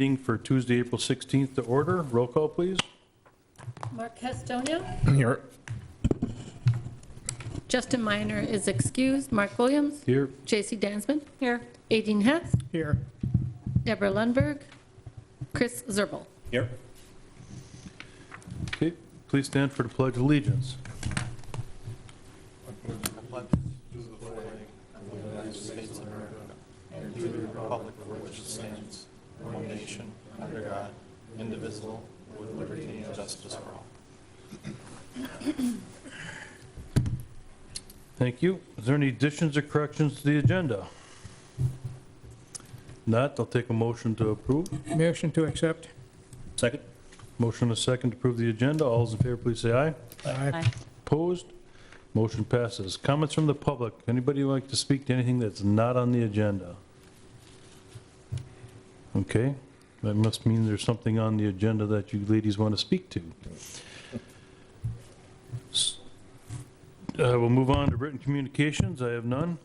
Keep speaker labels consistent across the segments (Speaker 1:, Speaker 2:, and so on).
Speaker 1: meeting for Tuesday, April 16th to order. Roll call, please.
Speaker 2: Mark Castonia.
Speaker 3: Here.
Speaker 2: Justin Miner is excused. Mark Williams.
Speaker 1: Here.
Speaker 2: J.C. Dansman. Here. Aideen Hess.
Speaker 3: Here.
Speaker 2: Deborah Lundberg. Chris Zerbal.
Speaker 3: Here.
Speaker 1: Okay, please stand for the Pledge of Allegiance.
Speaker 4: And to the republic for which it stands, one nation, under God, indivisible, with liberty and justice for all.
Speaker 1: Thank you. Is there any additions or corrections to the agenda? Not, I'll take a motion to approve.
Speaker 3: Motion to accept.
Speaker 5: Second?
Speaker 1: Motion and a second to approve the agenda. All those in favor, please say aye.
Speaker 3: Aye.
Speaker 1: Opposed? Motion passes. Comments from the public. Anybody like to speak to anything that's not on the agenda? Okay, that must mean there's something on the agenda that you ladies want to speak to. We'll move on to written communications. I have none.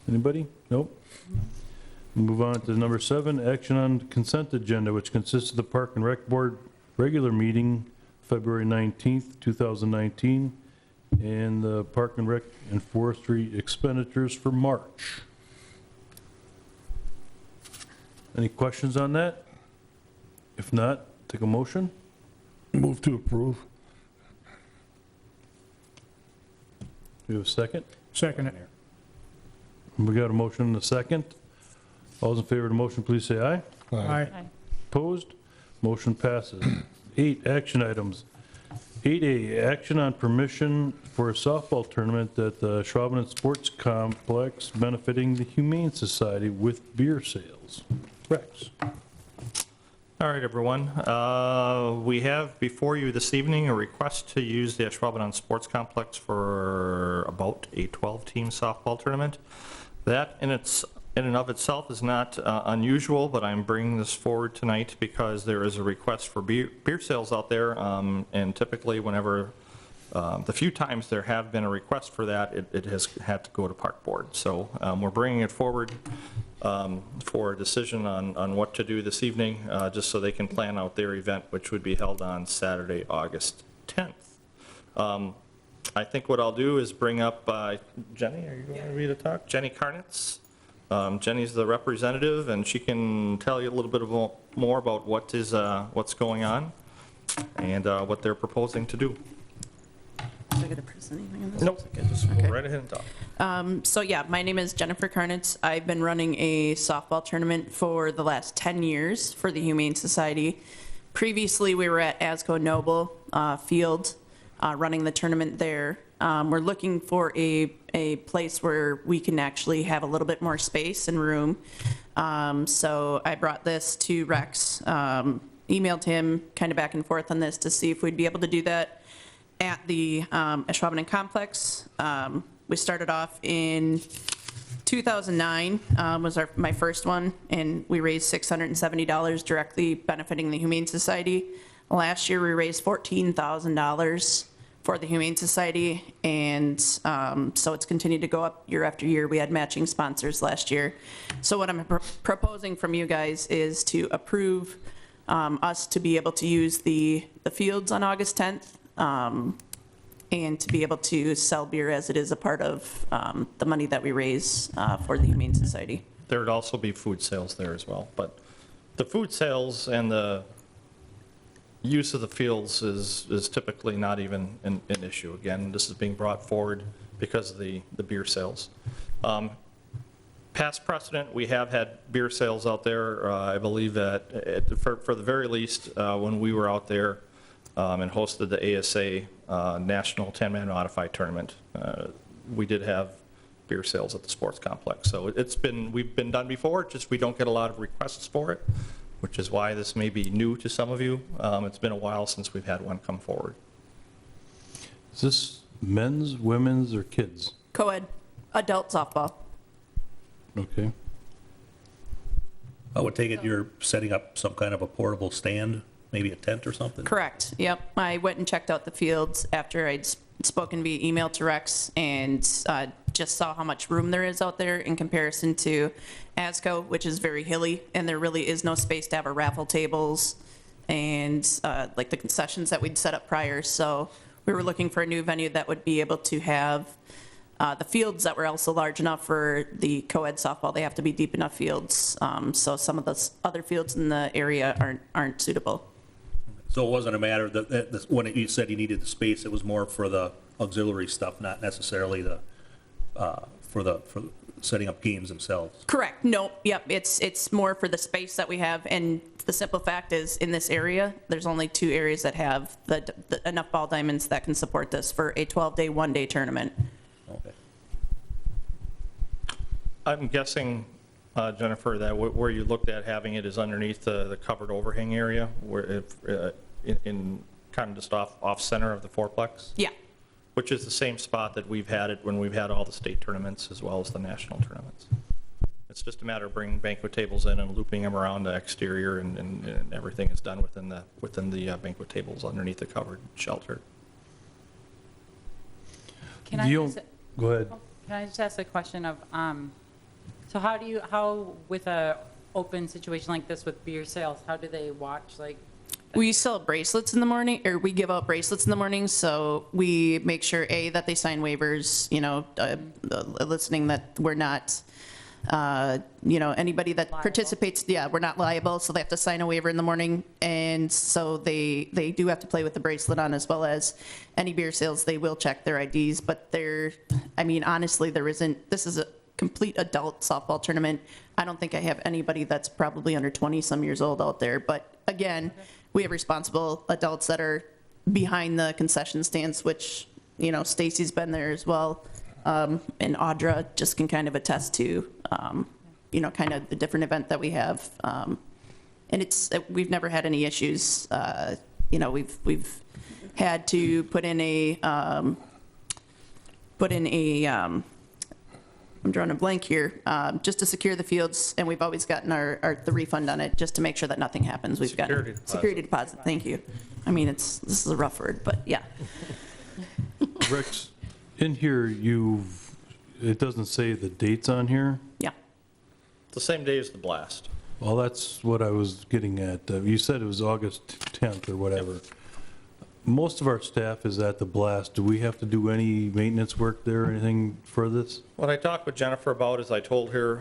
Speaker 1: Anybody? Nope. We'll move on to number 7, action on consent agenda, which consists of the Park and Rec Board regular meeting, February 19th, 2019, and the Park and Rec and Forestry expenditures for March. Any questions on that? If not, take a motion.
Speaker 3: Move to approve.
Speaker 1: Do we have a second?
Speaker 3: Second it.
Speaker 1: We got a motion and a second. All those in favor of the motion, please say aye.
Speaker 3: Aye.
Speaker 1: Opposed? Motion passes. 8, action items. 8A, action on permission for a softball tournament at the Ashwaubenon Sports Complex benefiting the Humane Society with beer sales. Rex.
Speaker 4: All right, everyone. We have before you this evening a request to use the Ashwaubenon Sports Complex for about a 12-team softball tournament. That in and of itself is not unusual, but I'm bringing this forward tonight because there is a request for beer sales out there, and typically whenever, the few times there have been a request for that, it has had to go to Park Board. So we're bringing it forward for a decision on what to do this evening, just so they can plan out their event, which would be held on Saturday, August 10th. I think what I'll do is bring up Jenny, are you going to read a talk? Jenny Karnitz. Jenny's the representative, and she can tell you a little bit more about what's going on and what they're proposing to do.
Speaker 6: Do I get to press anything on this?
Speaker 4: Nope, just go right ahead and talk.
Speaker 6: So yeah, my name is Jennifer Karnitz. I've been running a softball tournament for the last 10 years for the Humane Society. Previously, we were at Asco Noble Field running the tournament there. We're looking for a place where we can actually have a little bit more space and room. So I brought this to Rex, emailed him kind of back and forth on this to see if we'd be able to do that at the Ashwaubenon complex. We started off in 2009 was my first one, and we raised $670 directly benefiting the Humane Society. Last year we raised $14,000 for the Humane Society, and so it's continued to go up year after year. We had matching sponsors last year. So what I'm proposing from you guys is to approve us to be able to use the fields on August 10th, and to be able to sell beer as it is a part of the money that we raise for the Humane Society.
Speaker 4: There would also be food sales there as well, but the food sales and the use of the fields is typically not even an issue. Again, this is being brought forward because of the beer sales. Past precedent, we have had beer sales out there. I believe that for the very least, when we were out there and hosted the ASA National 10-Man Modified Tournament, we did have beer sales at the sports complex. So we've been done before, just we don't get a lot of requests for it, which is why this may be new to some of you. It's been a while since we've had one come forward.
Speaker 1: Is this men's, women's, or kids?
Speaker 6: Co-ed, adult softball.
Speaker 1: Okay.
Speaker 5: I would take it you're setting up some kind of a portable stand, maybe a tent or something?
Speaker 6: Correct, yep. I went and checked out the fields after I'd spoken via email to Rex, and just saw how much room there is out there in comparison to ASCO, which is very hilly, and there really is no space to have a raffle tables and like the concessions that we'd set up prior. So we were looking for a new venue that would be able to have the fields that were also large enough for the co-ed softball. They have to be deep enough fields. So some of the other fields in the area aren't suitable.
Speaker 5: So it wasn't a matter that when you said you needed the space, it was more for the auxiliary stuff, not necessarily for setting up games themselves.
Speaker 6: Correct. No, yep, it's more for the space that we have, and the simple fact is, in this area, there's only 2 areas that have enough ball diamonds that can support this for a 12-day, one-day tournament.
Speaker 5: Okay.
Speaker 4: I'm guessing, Jennifer, that where you looked at having it is underneath the covered overhang area, where in kind of just off center of the fourplex,
Speaker 6: Yeah,
Speaker 4: which is the same spot that we've had it when we've had all the state tournaments as well as the national tournaments. It's just a matter of bringing banquet tables in and looping them around the exterior, and everything is done within the banquet tables underneath the covered shelter.
Speaker 7: Can I
Speaker 1: You-
Speaker 7: just,
Speaker 1: Go ahead.
Speaker 7: can I just ask a question of, so how with a open situation like this with beer sales, how do they watch, like,
Speaker 6: we sell bracelets in the morning, or we give out bracelets in the morning, so we make sure, A, that they sign waivers, listening that we're not, anybody that
Speaker 7: Liable.
Speaker 6: participates, we're not liable, so they have to sign a waiver in the morning, and so they do have to play with the bracelet on, as well as any beer sales, they will check their IDs, but honestly, this is a complete adult softball tournament. I don't think I have anybody that's probably under 20-some years old out there, but again, we have responsible adults that are behind the concession stands, which, Stacy's been there as well. And Audra just can kind of attest to, kind of the different event that we have. And we've never had any issues. We've had to put in a, I'm drawing a blank here, just to secure the fields, and we've always gotten the refund on it, just to make sure that nothing happens. We've got
Speaker 4: Security deposit.
Speaker 6: security deposit, thank you. This is a rough word, but yeah.
Speaker 1: Rex, in here, it doesn't say the dates on here.
Speaker 6: Yeah.
Speaker 4: The same day as the blast.
Speaker 1: Well, that's what I was getting at. You said it was August 10th or whatever. Most of our staff is at the blast. Do we have to do any maintenance work there or anything for this?
Speaker 4: What I talked with Jennifer about is I told her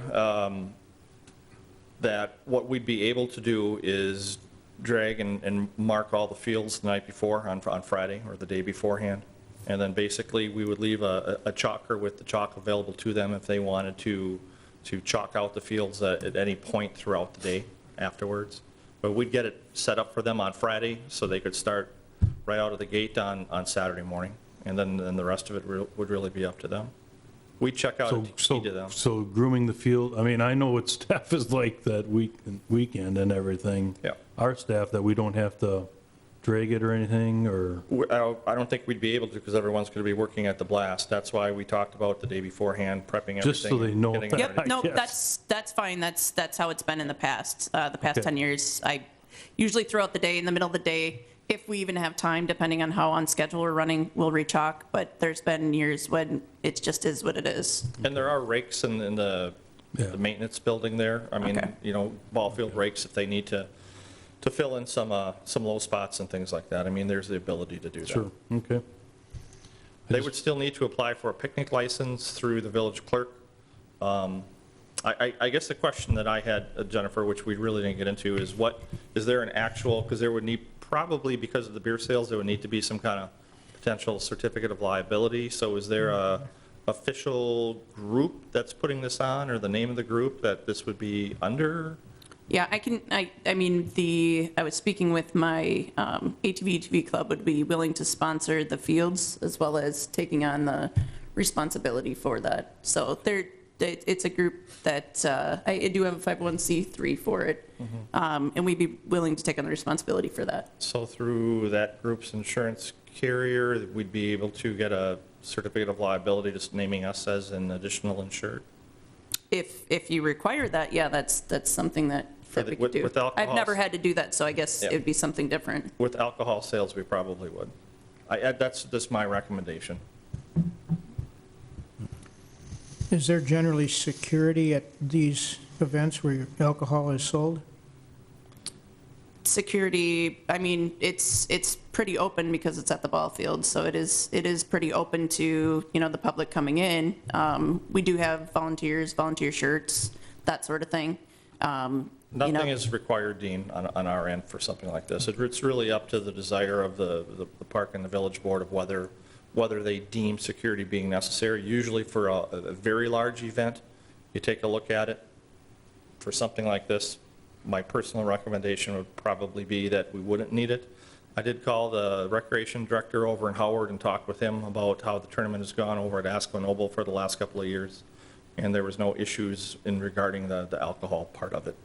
Speaker 4: that what we'd be able to do is drag and mark all the fields the night before on Friday or the day beforehand. And then basically we would leave a chalker with the chalk available to them if they wanted to chalk out the fields at any point throughout the day afterwards. But we'd get it set up for them on Friday so they could start right out of the gate on Saturday morning. And then the rest of it would really be up to them. We check out each of them.
Speaker 1: So grooming the field, I know what staff is like that weekend and everything.
Speaker 4: Yeah.
Speaker 1: Our staff, that we don't have to drag it or anything, or?
Speaker 4: I don't think we'd be able to because everyone's going to be working at the blast. That's why we talked about the day beforehand, prepping everything.
Speaker 1: Just so they know.
Speaker 4: getting it
Speaker 6: Yep,
Speaker 4: ready.
Speaker 6: no,
Speaker 1: Yes.
Speaker 6: that's fine. That's how it's been in the past. The past
Speaker 1: Okay.
Speaker 6: 10 years, I usually throughout the day, in the middle of the day, if we even have time, depending on how on schedule we're running, we'll rechalk. But there's been years when it just is what it is.
Speaker 4: And there are rakes in the
Speaker 1: Yeah.
Speaker 4: maintenance building there.
Speaker 6: Okay.
Speaker 4: Ball field rakes if they need to fill in some low spots and things like that. There's the ability to do that.
Speaker 1: Sure, okay.
Speaker 4: They would still need to apply for a picnic license through the village clerk. I guess the question that I had, Jennifer, which we really didn't get into, is there an actual, because there would need, probably because of the beer sales, there would need to be some kind of potential certificate of liability. So is there a official group that's putting this on, or the name of the group that this would be under?
Speaker 6: Yeah, I was speaking with my ATV club would be willing to sponsor the fields as well as taking on the responsibility for that. So it's a group that, I do have a 501c3 for it, and we'd be willing to take on the responsibility for that.
Speaker 4: So through that group's insurance carrier, we'd be able to get a certificate of liability just naming us as an additional insured?
Speaker 6: If you require that, yeah, that's something that we could do.
Speaker 4: with alcohol-
Speaker 6: I've never had to do that, so I guess
Speaker 4: Yeah.
Speaker 6: it'd be something different.
Speaker 4: With alcohol sales, we probably would. That's my recommendation.
Speaker 3: Is there generally security at these events where alcohol is sold?
Speaker 6: Security, I mean, it's pretty open because it's at the ball field, so it is pretty open to, the public coming in. We do have volunteers, volunteer shirts, that sort of thing.
Speaker 4: Nothing is required, Dean, on our end for something like this. It's really up to the desire of the park and the village board of whether they deem security being necessary. Usually for a very large event, you take a look at it. For something like this, my personal recommendation would probably be that we wouldn't need it. I did call the recreation director over in Howard and talk with him about how the tournament has gone over at Ashwaubenon for the last couple of years, and there was no issues in regarding the alcohol part of it.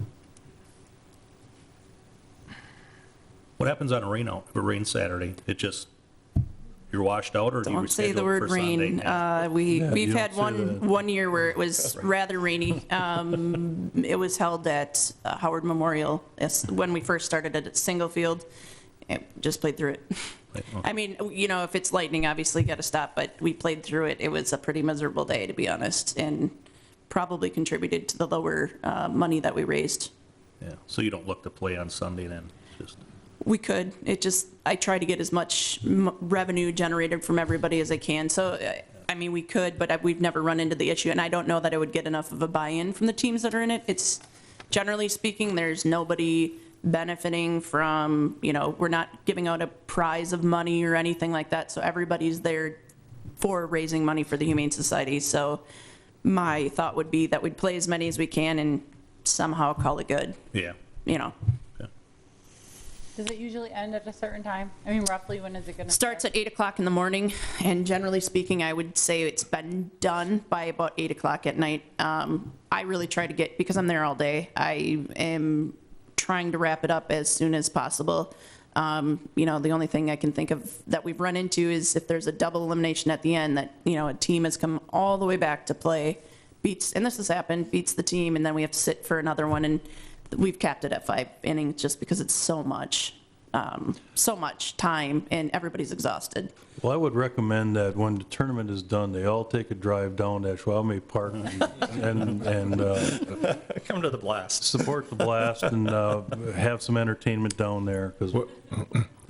Speaker 5: What happens on a rain out, if it rains Saturday? It just, you're washed out, or do you
Speaker 6: Don't say the
Speaker 5: reschedule
Speaker 6: word
Speaker 5: for Sunday?
Speaker 6: rain.
Speaker 5: Yeah.
Speaker 6: We've
Speaker 1: you
Speaker 6: had
Speaker 1: don't say that.
Speaker 6: one year where it was rather rainy. It was held at Howard Memorial when we first started it at single field. Just played through it. I mean, if it's lightning, obviously got to stop, but we played through it. It was a pretty miserable day, to be honest, and probably contributed to the lower money that we raised.
Speaker 5: Yeah, so you don't look to play on Sunday then? Just
Speaker 6: We could. I try to get as much revenue generated from everybody as I can. So, I mean, we could, but we've never run into the issue, and I don't know that it would get enough of a buy-in from the teams that are in it. It's, generally speaking, there's nobody benefiting from, we're not giving out a prize of money or anything like that. So everybody's there for raising money for the Humane Society. So my thought would be that we'd play as many as we can and somehow call it good,
Speaker 5: yeah.
Speaker 7: Does it usually end at a certain time? I mean, roughly, when is it going to start?
Speaker 6: Starts at 8 o'clock in the morning, and generally speaking, I would say it's been done by about 8 o'clock at night. I really try to because I'm there all day, I am trying to wrap it up as soon as possible. The only thing I can think of that we've run into is if there's a double elimination at the end that, a team has come all the way back to play, and this has happened, beats the team, and then we have to sit for another one, and we've capped it at 5 innings just because it's so much time, and everybody's exhausted.
Speaker 1: Well, I would recommend that when the tournament is done, they all take a drive down to Ashwaubenon Park and
Speaker 4: Come to the blast.
Speaker 1: support the blast and have some entertainment down there, because
Speaker 6: Well,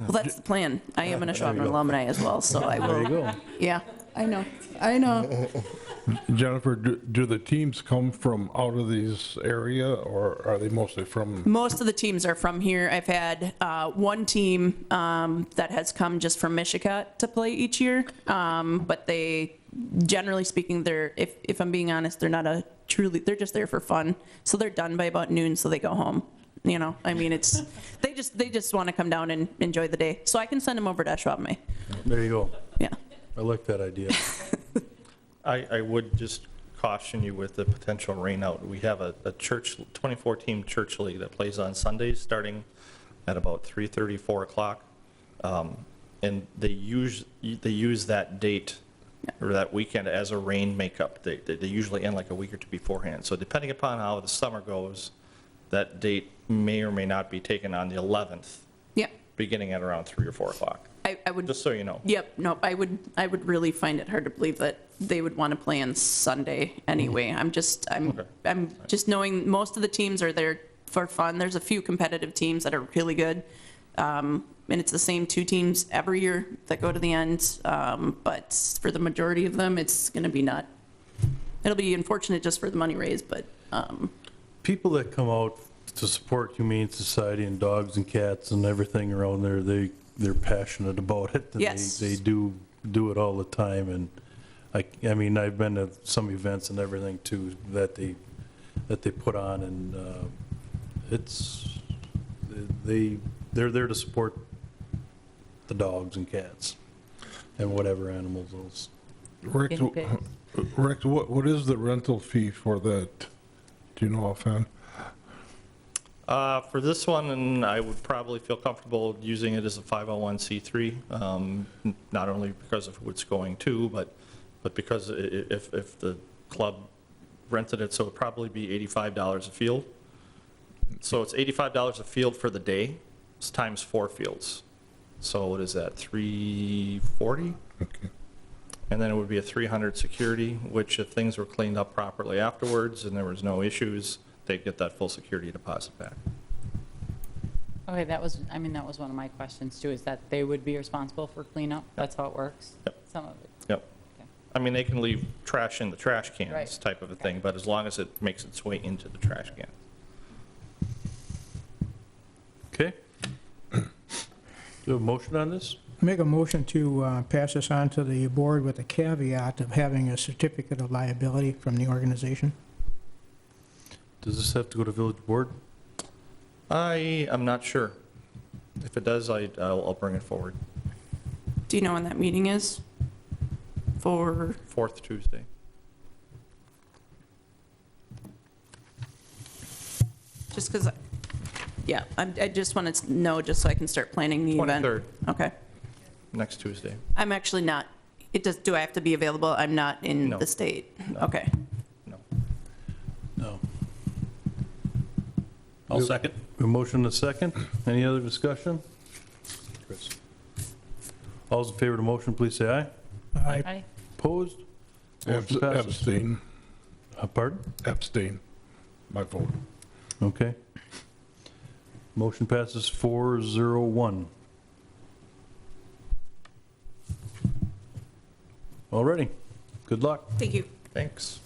Speaker 6: that's the plan. I am an Ashwaubenon alumni as well, so I will.
Speaker 1: there you go.
Speaker 6: Yeah, I know.
Speaker 8: Jennifer, do the teams come from out of this area, or are they mostly from?
Speaker 6: Most of the teams are from here. I've had one team that has come just from Michigan to play each year, but they, generally speaking, if I'm being honest, they're not they're just there for fun. So they're done by about noon, so they go home. I mean, they just want to come down and enjoy the day. So I can send them over to Ashwaubenon.
Speaker 1: There you go.
Speaker 6: Yeah.
Speaker 1: I like that idea.
Speaker 4: I would just caution you with the potential rain out. We have a church, 24-team church league that plays on Sundays, starting at about 3:30, 4 o'clock. And they use that date or that weekend as a rain makeup. They usually end like a week or two beforehand. So depending upon how the summer goes, that date may or may not be taken on the 11th,
Speaker 6: Yeah.
Speaker 4: beginning at around 3 or 4 o'clock.
Speaker 6: I would.
Speaker 4: Just so you know.
Speaker 6: Yep. No, I would really find it hard to believe that they would want to play on Sunday anyway. I'm just knowing most of the teams are there for fun. There's a few competitive teams that are really good. And it's the same 2 teams every year that go to the end. But for the majority of them, it's going to be not. It'll be unfortunate just for the money raised, but.
Speaker 1: People that come out to support Humane Society and dogs and cats and everything around there, they're passionate about it. And
Speaker 6: Yes.
Speaker 1: They do it all the time, and I mean, I've been to some events and everything too that they put on, and they're there to support the dogs and cats and whatever animals else.
Speaker 8: Rex,
Speaker 7: Guinea pigs.
Speaker 8: Rex, what is the rental fee for that? Do you know offhand?
Speaker 4: For this one, and I would probably feel comfortable using it as a 501c3, not only because of who it's going to, but because if the club rented it, so it would probably be $85 a field. So it's $85 a field for the day, it's times 4 fields. So what is that, $340?
Speaker 8: Okay.
Speaker 4: And then it would be a 300 security, which if things were cleaned up properly afterwards and there was no issues, they'd get that full security deposit back.
Speaker 7: Okay, that was one of my questions too, is that they would be responsible for cleanup? That's how it works?
Speaker 4: Yep.
Speaker 7: Some of it.
Speaker 4: Yep.
Speaker 7: Okay.
Speaker 4: I mean, they can leave trash in the trash cans
Speaker 7: Right.
Speaker 4: type of a thing, but as long as it makes its way into the trash can.
Speaker 1: Okay. Do you have a motion on this?
Speaker 3: Make a motion to pass this on to the board with a caveat of having a certificate of liability from the organization.
Speaker 1: Does this have to go to village board?
Speaker 4: I am not sure. If it does, I'll bring it forward.
Speaker 6: Do you know when that meeting is? For,
Speaker 4: Fourth Tuesday.
Speaker 6: just because, yeah, I just want to know, just so I can start planning the event.
Speaker 4: 23rd,
Speaker 6: Okay.
Speaker 4: next Tuesday.
Speaker 6: I'm actually not, do I have to be available? I'm not in
Speaker 4: No.
Speaker 6: the state.
Speaker 4: No.
Speaker 6: Okay.
Speaker 4: No.
Speaker 1: No.
Speaker 5: I'll second.
Speaker 1: A motion and a second. Any other discussion? Chris. All those in favor of the motion, please say aye.
Speaker 3: Aye.
Speaker 7: Aye.
Speaker 1: Opposed? Motion passes.
Speaker 8: Abstain,
Speaker 1: Pardon?
Speaker 8: abstain, my vote.
Speaker 1: Okay. Motion passes 401. Alrighty. Good luck.
Speaker 6: Thank you.
Speaker 4: Thanks.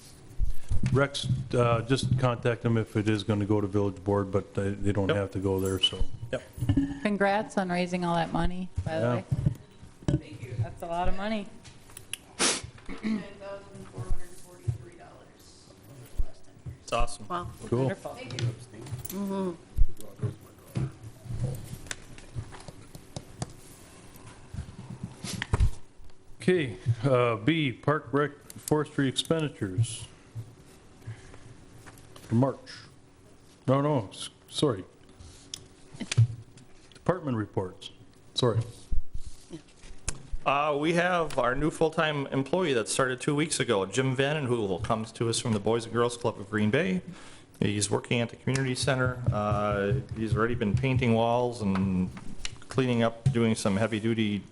Speaker 1: Rex, just contact them if it is going to go to village board, but they don't
Speaker 4: Yep.
Speaker 1: have to go there, so.
Speaker 7: Congrats on raising all that money, by the
Speaker 1: Yeah.
Speaker 7: way. Thank you. That's a lot of money.
Speaker 4: It's awesome.
Speaker 2: Wow.
Speaker 1: Cool.
Speaker 7: Wonderful.
Speaker 1: Okay, B, Park Rec Forestry expenditures. For March. No, sorry. Department reports, sorry.
Speaker 4: We have our new full-time employee that started 2 weeks ago, Jim Vannon, who comes to us from the Boys and Girls Club of Green Bay. He's working at the community center. He's already been painting walls and cleaning up, doing some heavy-duty,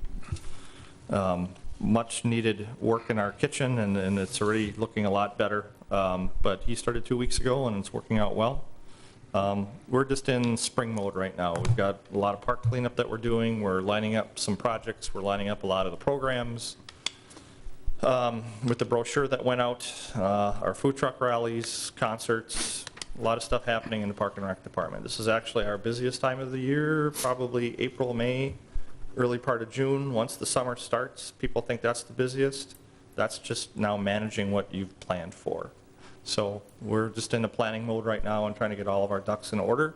Speaker 4: much-needed work in our kitchen, and it's already looking a lot better. But he started 2 weeks ago, and it's working out well. We're just in spring mode right now. We've got a lot of park cleanup that we're doing. We're lining up some projects. We're lining up a lot of the programs. With the brochure that went out, our food truck rallies, concerts, a lot of stuff happening in the Park and Rec department. This is actually our busiest time of the year, probably April, May, early part of June. Once the summer starts, people think that's the busiest. That's just now managing what you've planned for. So we're just in the planning mode right now and trying to get all of our ducks in order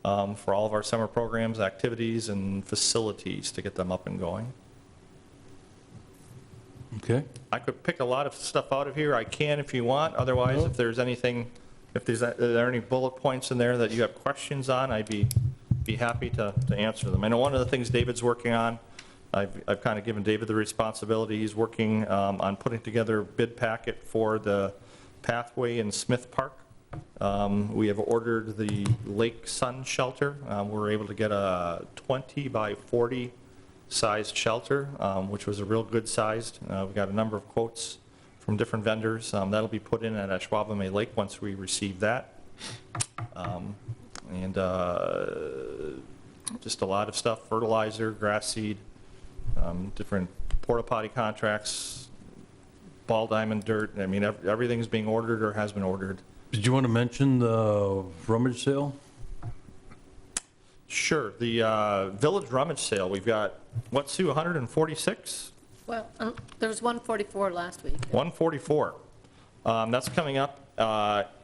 Speaker 4: for all of our summer programs, activities, and facilities to get them up and going.
Speaker 1: Okay,
Speaker 4: I could pick a lot of stuff out of here. I can if you want. Otherwise, if there's anything, if there are any bullet points in there that you have questions on, I'd be happy to answer them. I know one of the things David's working on, I've kind of given David the responsibility. He's working on putting together a bid packet for the pathway in Smith Park. We have ordered the Lake Sun shelter. We're able to get a 20 by 40 sized shelter, which was a real good sized. We got a number of quotes from different vendors. That'll be put in at Ashwaubenon Lake once we receive that. And just a lot of stuff, fertilizer, grass seed, different porta potty contracts, ball diamond dirt. I mean, everything's being ordered or has been ordered.
Speaker 1: did you want to mention the rummage sale?
Speaker 4: Sure, the village rummage sale, we've got, what, Sue, 146?
Speaker 2: Well, there was 144 last week.
Speaker 4: 144. That's coming up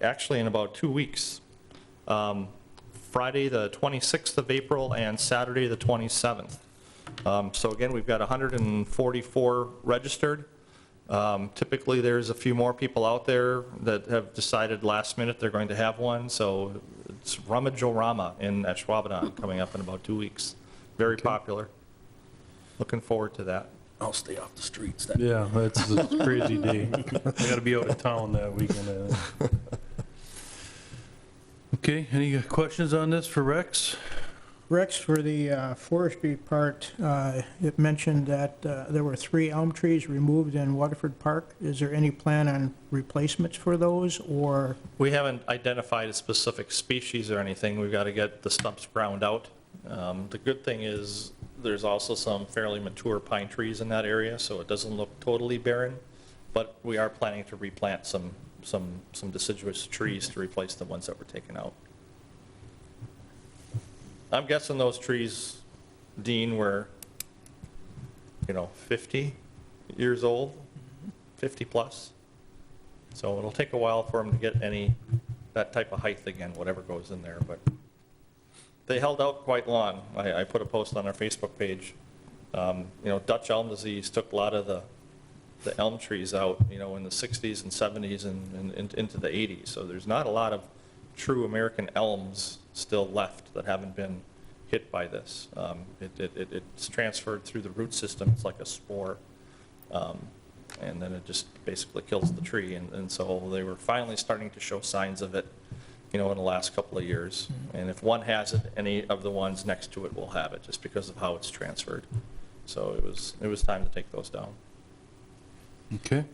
Speaker 4: actually in about 2 weeks. Friday, the 26th of April, and Saturday, the 27th. So again, we've got 144 registered. Typically, there's a few more people out there that have decided last minute they're going to have one, so it's Rummage-O-Rama in Ashwaubenon coming up in about 2 weeks. Very popular. Looking forward to that.
Speaker 5: I'll stay off the streets then.
Speaker 1: Yeah, that's a crazy day. I got to be out of town that weekend. Okay, any questions on this for Rex?
Speaker 3: Rex, for the forestry part, it mentioned that there were 3 elm trees removed in Waterford Park. Is there any plan on replacements for those, or?
Speaker 4: We haven't identified a specific species or anything. We've got to get the stumps ground out. The good thing is there's also some fairly mature pine trees in that area, so it doesn't look totally barren. But we are planning to replant some deciduous trees to replace the ones that were taken out. I'm guessing those trees, Dean, were, 50 years old, 50 plus. So it'll take a while for them to get that type of height again, whatever goes in there, but they held out quite long. I put a post on our Facebook page. Dutch elm disease took a lot of the elm trees out, in the 60s and 70s and into the 80s. So there's not a lot of true American elms still left that haven't been hit by this. It's transferred through the root system. It's like a spore. And then it just basically kills the tree. And so they were finally starting to show signs of it, in the last couple of years. And if one has it, any of the ones next to it will have it, just because of how it's transferred. So it was time to take those down.
Speaker 1: Okay.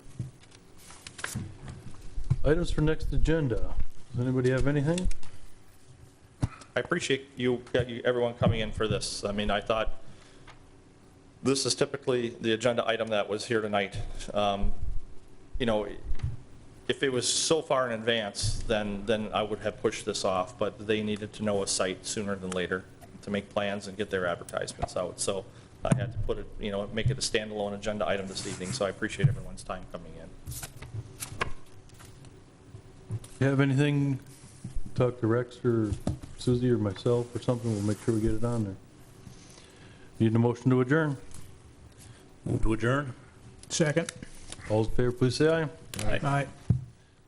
Speaker 1: Items for next agenda. Does anybody have anything?
Speaker 4: I appreciate everyone coming in for this. I mean, I thought this is typically the agenda item that was here tonight. If it was so far in advance, then I would have pushed this off, but they needed to know a site sooner than later to make plans and get their advertisements out. So I had to put it, make it a standalone agenda item this evening, so I appreciate everyone's time coming in.
Speaker 1: You have anything, talk to Rex or Susie or myself or something, we'll make sure we get it on there. Need a motion to adjourn.
Speaker 5: Move to adjourn?
Speaker 3: Second?
Speaker 1: All in favor, please say aye.
Speaker 5: Aye.
Speaker 3: Aye.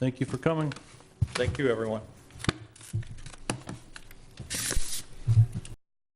Speaker 1: Thank you for coming.
Speaker 4: Thank you, everyone.